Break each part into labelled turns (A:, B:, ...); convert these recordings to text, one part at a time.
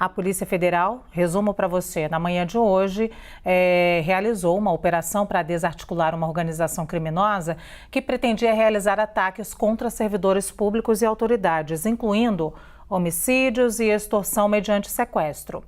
A: A Polícia Federal, resumo para você, na manhã de hoje, realizou uma operação para desarticular uma organização criminosa que pretendia realizar ataques contra servidores públicos e autoridades, incluindo homicídios e extorsão mediante sequestro.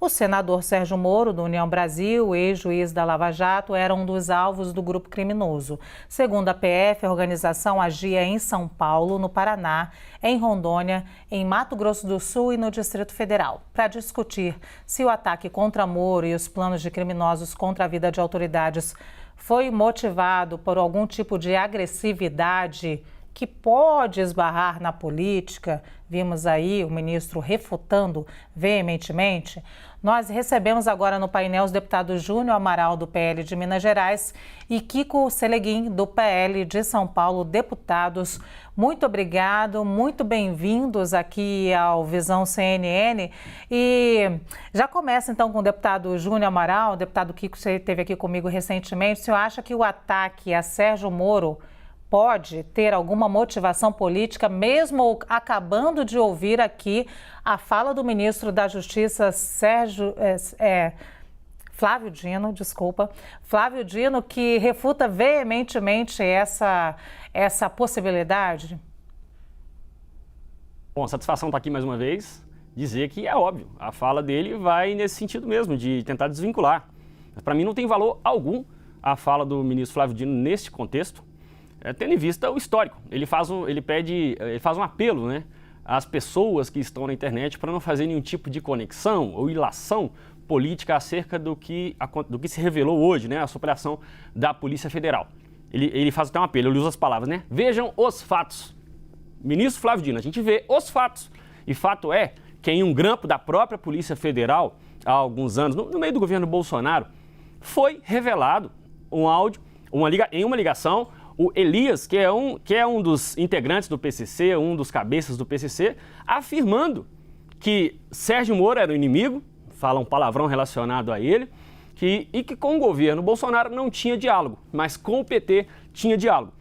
A: O senador Sérgio Moro, do União Brasil, ex-juiz da Lava Jato, era um dos alvos do grupo criminoso. Segundo a PF, a organização agia em São Paulo, no Paraná, em Rondônia, em Mato Grosso do Sul e no Distrito Federal, para discutir se o ataque contra Moro e os planos de criminosos contra a vida de autoridades foi motivado por algum tipo de agressividade que pode esbarrar na política. Vimos aí o ministro refutando veementemente. Nós recebemos agora no painel os deputados Júnior Amaral, do PL de Minas Gerais, e Kiko Seleguin, do PL de São Paulo. Deputados, muito obrigado, muito bem-vindos aqui ao Visão CNN. E já começa então com o deputado Júnior Amaral. O deputado Kiko, você esteve aqui comigo recentemente. O senhor acha que o ataque a Sérgio Moro pode ter alguma motivação política, mesmo acabando de ouvir aqui a fala do ministro da Justiça, Flávio Dino, que refuta veementemente essa possibilidade?
B: Bom, a satisfação está aqui mais uma vez, dizer que é óbvio, a fala dele vai nesse sentido mesmo, de tentar desvincular. Para mim não tem valor algum a fala do ministro Flávio Dino neste contexto, tendo em vista o histórico. Ele faz um apelo, né, às pessoas que estão na internet para não fazer nenhum tipo de conexão ou ilação política acerca do que se revelou hoje, né, a operação da Polícia Federal. Ele faz até um apelo, ele usa as palavras, né? Vejam os fatos. Ministro Flávio Dino, a gente vê os fatos. E fato é que em um grampo da própria Polícia Federal, há alguns anos, no meio do governo Bolsonaro, foi revelado um áudio, em uma ligação. O Elias, que é um dos integrantes do PCC, um dos cabeças do PCC, afirmando que Sérgio Moro era o inimigo, fala um palavrão relacionado a ele, e que com o governo Bolsonaro não tinha diálogo, mas com o PT tinha diálogo.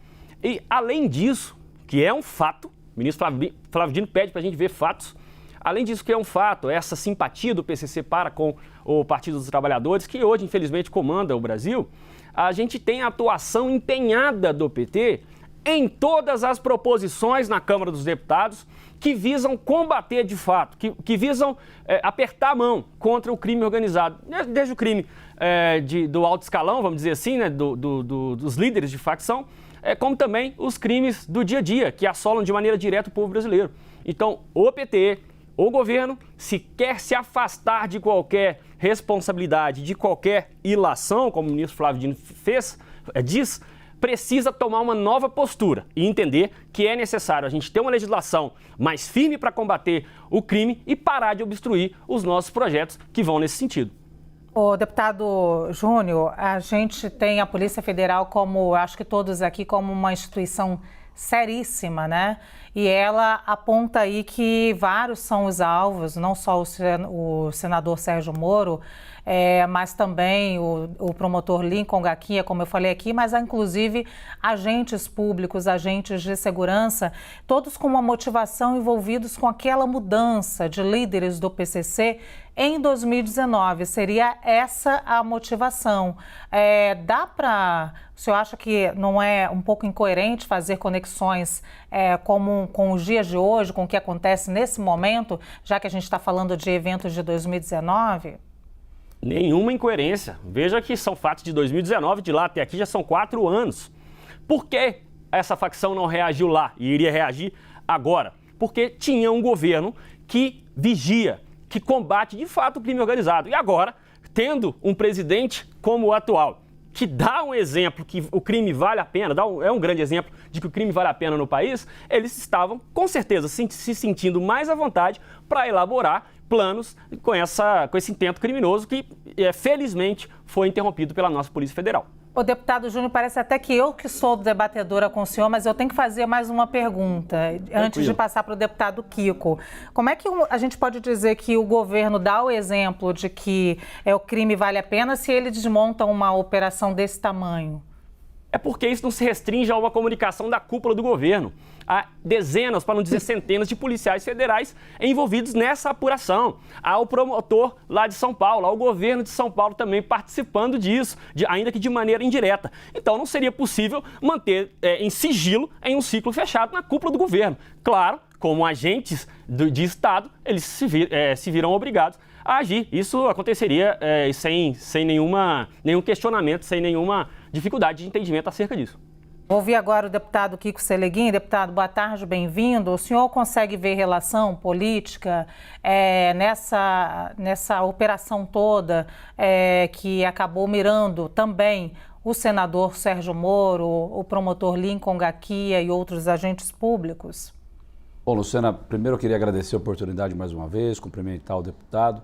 B: E além disso, que é um fato, o ministro Flávio Dino pede para a gente ver fatos, além disso que é um fato, essa simpatia do PCC para com o Partido dos Trabalhadores, que hoje infelizmente comanda o Brasil, a gente tem a atuação empenhada do PT em todas as proposições na Câmara dos Deputados que visam combater de fato, que visam apertar a mão contra o crime organizado, desde o crime do alto escalão, vamos dizer assim, né, dos líderes de facção, como também os crimes do dia a dia, que assolam de maneira direta o povo brasileiro. Então, o PT, o governo, se quer se afastar de qualquer responsabilidade, de qualquer ilação, como o ministro Flávio Dino diz, precisa tomar uma nova postura e entender que é necessário a gente ter uma legislação mais firme para combater o crime e parar de obstruir os nossos projetos que vão nesse sentido.
A: O deputado Júnior, a gente tem a Polícia Federal como, acho que todos aqui, como uma instituição seríssima, né? E ela aponta aí que vários são os alvos, não só o senador Sérgio Moro, mas também o promotor Lincoln Gaquinha, como eu falei aqui, mas há inclusive agentes públicos, agentes de segurança, todos com uma motivação envolvidos com aquela mudança de líderes do PCC em 2019. Seria essa a motivação. O senhor acha que não é um pouco incoerente fazer conexões com os dias de hoje, com o que acontece nesse momento, já que a gente está falando de eventos de 2019?
B: Nenhuma incoerência. Veja que são fatos de 2019, de lá até aqui já são 4 anos. Por que essa facção não reagiu lá e iria reagir agora? Porque tinha um governo que vigia, que combate de fato o crime organizado. E agora, tendo um presidente como o atual, que dá um exemplo que o crime vale a pena, é um grande exemplo de que o crime vale a pena no país, eles estavam, com certeza, se sentindo mais à vontade para elaborar planos com esse intento criminoso que, felizmente, foi interrompido pela nossa Polícia Federal.
A: O deputado Júnior, parece até que eu que sou debatedora com o senhor, mas eu tenho que fazer mais uma pergunta antes de passar para o deputado Kiko. Como é que a gente pode dizer que o governo dá o exemplo de que o crime vale a pena se ele desmonta uma operação desse tamanho?
B: É porque isso não se restringe a uma comunicação da cúpula do governo. há dezenas, para não dizer centenas, de policiais federais envolvidos nessa apuração. Há o promotor lá de São Paulo, há o governo de São Paulo também participando disso, ainda que de maneira indireta. Então não seria possível manter em sigilo em um ciclo fechado na cúpula do governo. Claro, como agentes de Estado, eles se viram obrigados a agir. Isso aconteceria sem nenhum questionamento, sem nenhuma dificuldade de entendimento acerca disso.
A: Vou ouvir agora o deputado Kiko Seleguin. Deputado, boa tarde, bem-vindo. O senhor consegue ver relação política nessa operação toda que acabou mirando também o senador Sérgio Moro, o promotor Lincoln Gaquia e outros agentes públicos?
C: Bom, Luciana, primeiro eu queria agradecer a oportunidade mais uma vez, cumprimentar o deputado.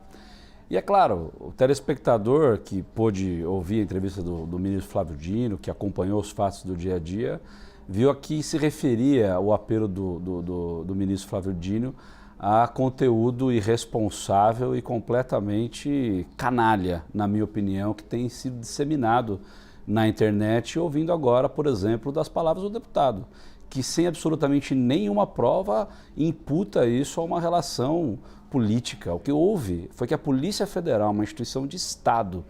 C: E é claro, o telespectador que pôde ouvir a entrevista do ministro Flávio Dino, que acompanhou os fatos do dia a dia, viu aqui se referia o apelo do ministro Flávio Dino a conteúdo irresponsável e completamente canalha, na minha opinião, que tem sido disseminado na internet, ouvindo agora, por exemplo, das palavras do deputado, que sem absolutamente nenhuma prova imputa isso a uma relação política. O que houve foi que a Polícia Federal, uma instituição de Estado,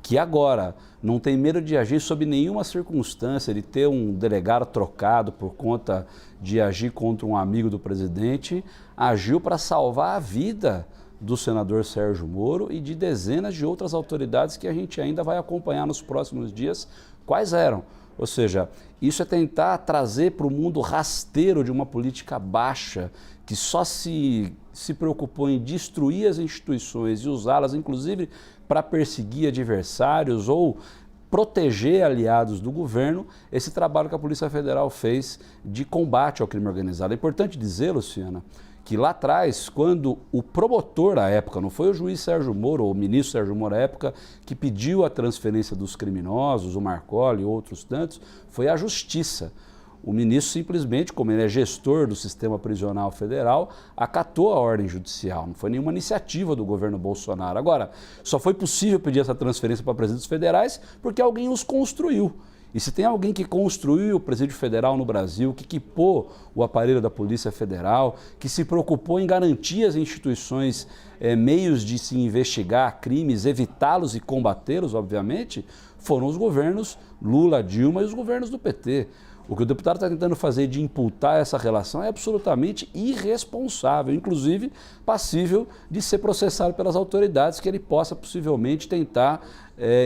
C: que agora não tem medo de agir sob nenhuma circunstância, de ter um delegado trocado por conta de agir contra um amigo do presidente, agiu para salvar a vida do senador Sérgio Moro e de dezenas de outras autoridades que a gente ainda vai acompanhar nos próximos dias quais eram. Ou seja, isso é tentar trazer para o mundo rasteiro de uma política baixa, que só se preocupou em destruir as instituições e usá-las, inclusive, para perseguir adversários ou proteger aliados do governo, esse trabalho que a Polícia Federal fez de combate ao crime organizado. É importante dizer, Luciana, que lá atrás, quando o promotor à época, não foi o juiz Sérgio Moro, ou o ministro Sérgio Moro à época, que pediu a transferência dos criminosos, o Marcolli e outros tantos, foi a Justiça. O ministro simplesmente, como ele é gestor do sistema prisional federal, acatou a ordem judicial. Não foi nenhuma iniciativa do governo Bolsonaro. Agora, só foi possível pedir essa transferência para presídios federais porque alguém os construiu. E se tem alguém que construiu o presídio federal no Brasil, que equipou o aparelho da Polícia Federal, que se preocupou em garantir às instituições meios de se investigar crimes, evitá-los e combatê-los, obviamente, foram os governos Lula, Dilma e os governos do PT. O que o deputado está tentando fazer de imputar essa relação é absolutamente irresponsável, inclusive passível de ser processado pelas autoridades, que ele possa possivelmente tentar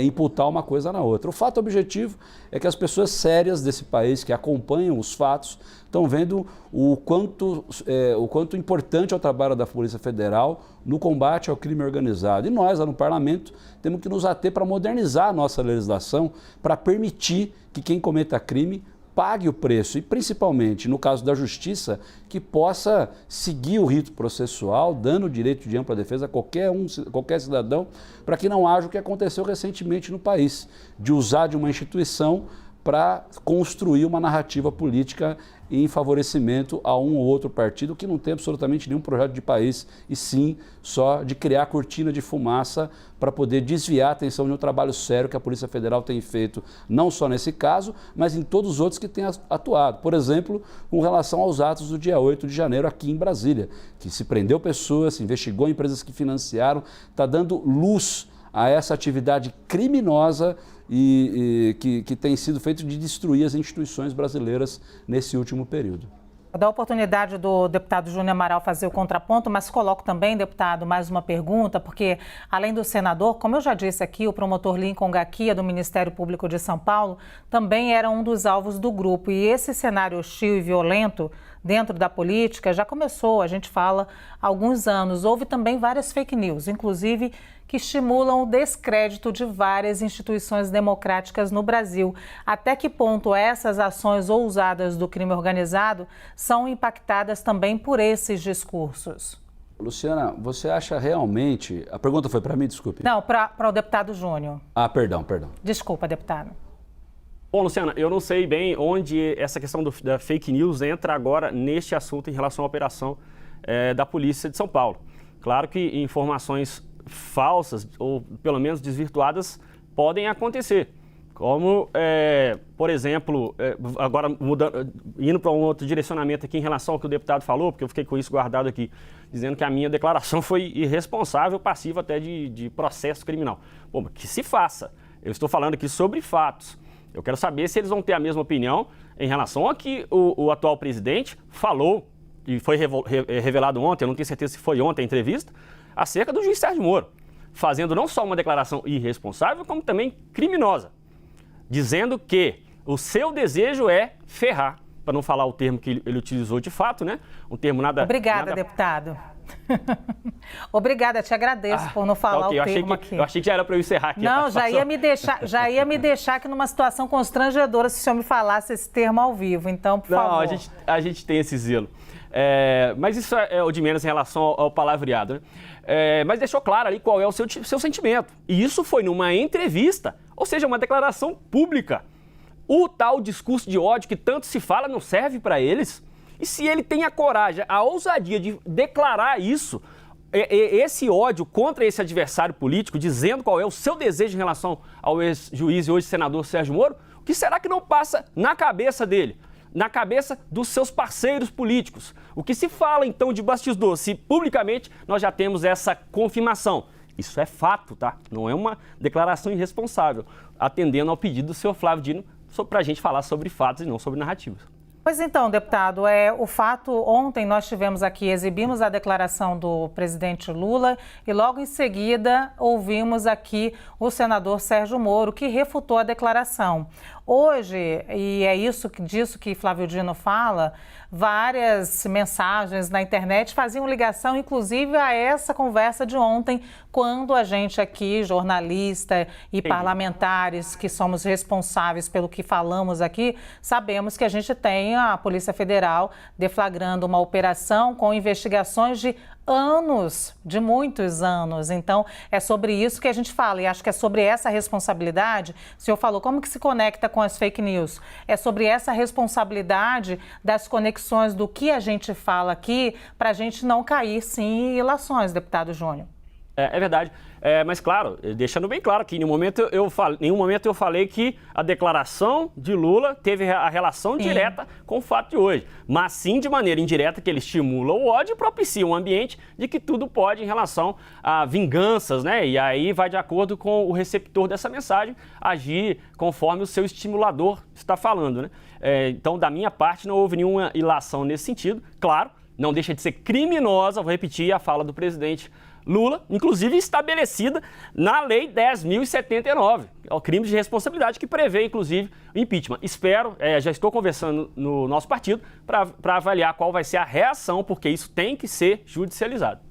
C: imputar uma coisa na outra. O fato objetivo é que as pessoas sérias desse país, que acompanham os fatos, estão vendo o quanto importante é o trabalho da Polícia Federal no combate ao crime organizado. E nós, lá no Parlamento, temos que nos ater para modernizar a nossa legislação, para permitir que quem cometa crime pague o preço e, principalmente, no caso da justiça, que possa seguir o rito processual, dando o direito de ampla defesa a qualquer cidadão, para que não haja o que aconteceu recentemente no país, de usar de uma instituição para construir uma narrativa política em favorecimento a um ou outro partido que não tem absolutamente nenhum projeto de país, e sim só de criar cortina de fumaça para poder desviar a atenção de um trabalho sério que a Polícia Federal tem feito, não só nesse caso, mas em todos os outros que tem atuado. Por exemplo, com relação aos atos do dia 8 de janeiro aqui em Brasília, que se prendeu pessoas, se investigou empresas que financiaram, está dando luz a essa atividade criminosa e que tem sido feito de destruir as instituições brasileiras nesse último período.
A: Vou dar a oportunidade do deputado Júnior Amaral fazer o contraponto, mas coloco também, deputado, mais uma pergunta, porque além do senador, como eu já disse aqui, o promotor Lincoln Gaquia, do Ministério Público de São Paulo, também era um dos alvos do grupo. E esse cenário hostil e violento dentro da política já começou, a gente fala, há alguns anos. Houve também várias fake news, inclusive que estimulam o descrédito de várias instituições democráticas no Brasil. Até que ponto essas ações ousadas do crime organizado são impactadas também por esses discursos?
C: Luciana, você acha realmente... A pergunta foi para mim, desculpe.
A: Não, para o deputado Júnior.
C: Ah, perdão.
A: Desculpa, deputado.
B: Bom, Luciana, eu não sei bem onde essa questão da fake news entra agora neste assunto em relação à operação da Polícia de São Paulo. Claro que informações falsas ou pelo menos desvirtuadas podem acontecer. Como, por exemplo, agora indo para um outro direcionamento aqui em relação ao que o deputado falou, porque eu fiquei com isso guardado aqui, dizendo que a minha declaração foi irresponsável, passiva até de processo criminal. Bom, que se faça. Eu estou falando aqui sobre fatos. Eu quero saber se eles vão ter a mesma opinião em relação a que o atual presidente falou, e foi revelado ontem, eu não tenho certeza se foi ontem a entrevista, acerca do juiz Sérgio Moro, fazendo não só uma declaração irresponsável, como também criminosa, dizendo que o seu desejo é ferrar, para não falar o termo que ele utilizou de fato, né? Um termo nada...
A: Obrigada, deputado. Obrigada, te agradeço por não falar o termo aqui.
B: Eu achei que já era para eu encerrar aqui.
A: Não, já ia me deixar aqui numa situação constrangedora se o senhor me falasse esse termo ao vivo, então, por favor.
B: Não, a gente tem esse zelo. Mas isso é o de menos em relação ao palavreado, né? Mas deixou claro ali qual é o seu sentimento. E isso foi numa entrevista, ou seja, uma declaração pública. O tal discurso de ódio que tanto se fala não serve para eles. E se ele tem a coragem, a ousadia de declarar isso, esse ódio contra esse adversário político, dizendo qual é o seu desejo em relação ao ex-juiz e hoje senador Sérgio Moro, o que será que não passa na cabeça dele? Na cabeça dos seus parceiros políticos. O que se fala, então, de bastidor, se publicamente nós já temos essa confirmação. Isso é fato, tá? Não é uma declaração irresponsável, atendendo ao pedido do senhor Flávio Dino para a gente falar sobre fatos e não sobre narrativas.
A: Pois então, deputado, o fato, ontem nós tivemos aqui, exibimos a declaração do presidente Lula e logo em seguida ouvimos aqui o senador Sérgio Moro, que refutou a declaração. Hoje, e é disso que Flávio Dino fala, várias mensagens na internet faziam ligação, inclusive, a essa conversa de ontem, quando a gente aqui, jornalista e parlamentares, que somos responsáveis pelo que falamos aqui, sabemos que a gente tem a Polícia Federal deflagrando uma operação com investigações de anos, de muitos anos. Então, é sobre isso que a gente fala e acho que é sobre essa responsabilidade. O senhor falou, como que se conecta com as fake news? É sobre essa responsabilidade das conexões do que a gente fala aqui para a gente não cair, sim, em ilações, deputado Júnior.
B: É verdade. Mas, claro, deixando bem claro que em nenhum momento eu falei que a declaração de Lula teve a relação direta com o fato de hoje. Mas sim, de maneira indireta, que ele estimula o ódio e propicia um ambiente de que tudo pode em relação a vinganças, né? E aí vai de acordo com o receptor dessa mensagem agir conforme o seu estimulador está falando, né? Então, da minha parte, não houve nenhuma ilação nesse sentido. Claro, não deixa de ser criminosa, vou repetir a fala do presidente Lula, inclusive estabelecida na Lei 10.079, é o crime de responsabilidade que prevê, inclusive, o impeachment. Espero, já estou conversando no nosso partido para avaliar qual vai ser a reação, porque isso tem que ser judicializado.